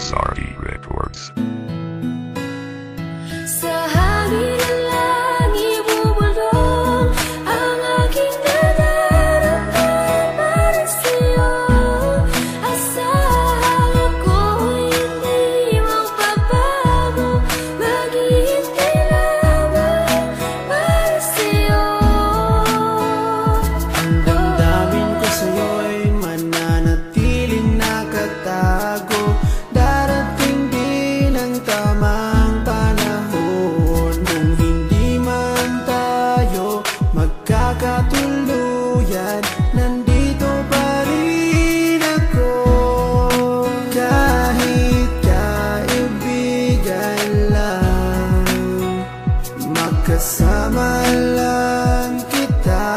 SRE Records. Sa hangin ng langit bubulong ang aking nadarama para sa'yo. Asahan ako'y hindi magbabago, maghihintay lamang para sa'yo. Ang damdamin ko sa'yo'y mananatiling nakatago. Darating din ang tamang panahon, kung hindi man tayo magkakatuluyan, nandito pa rin ako. Kahit kaibigan lang, magkasama lang kita.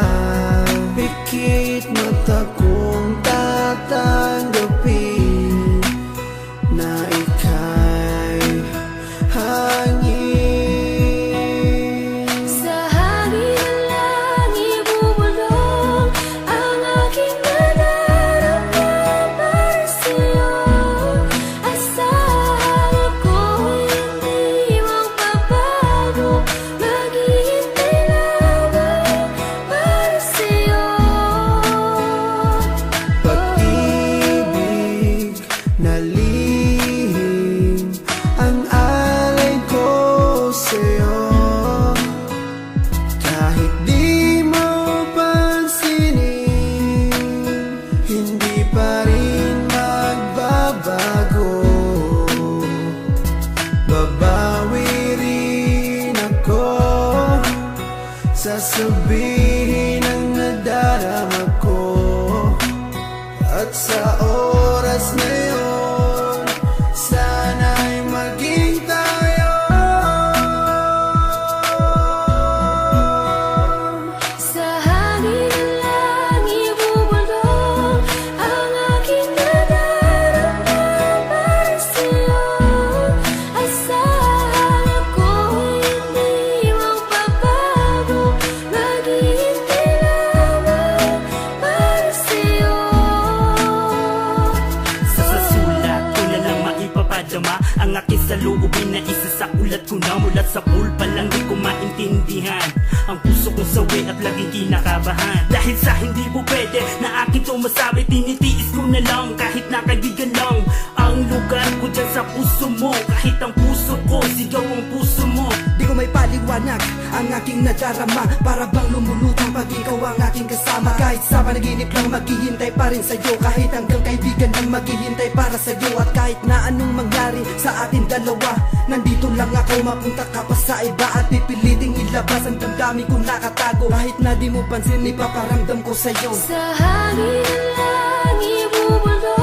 Pikit mata kong tatanggapin na ika'y hangin. Sa hangin ng langit bubulong ang aking nadarama para sa'yo. Asahan ako'y hindi magbabago, maghihintay lamang para sa'yo. Pag-ibig na lihim ang alay ko sa'yo. Kahit di mo pansinin, hindi pa rin magbabago. Babawi rin ako, sasabihin ang nadarama ko. At sa oras na yun, sana'y maging tayo. Sa hangin ng langit bubulong ang aking nadarama para sa'yo. Asahan ako'y hindi magbabago, maghihintay lamang para sa'yo. Sa sulat ko na lang maipapadama ang aking saloobin na isa sa ulat ko na. Mula sa pool pa lang di ko maintindihan ang puso kong sawi at laging kinakabahan. Dahil sa hindi po pwede na aking tumasabi, tinitiis ko na lang kahit na kaibigan lang ang lugar ko dyan sa puso mo. Kahit ang puso ko, sigaw ang puso mo. Di ko may paliwanag ang aking nadarama, para bang lumulutang pag ikaw ang aking kasama. Kahit sa panaginip lang maghihintay pa rin sa'yo, kahit hanggang kaibigan lang maghihintay para sa'yo. At kahit na anong mangyari sa ating dalawa, nandito lang ako, mapunta ka pa sa iba at pipiliting ilabas ang damdamin kong nakatago. Kahit na di mo pansin, ipaparamdam ko sa'yo. Sa hangin ng langit bubulong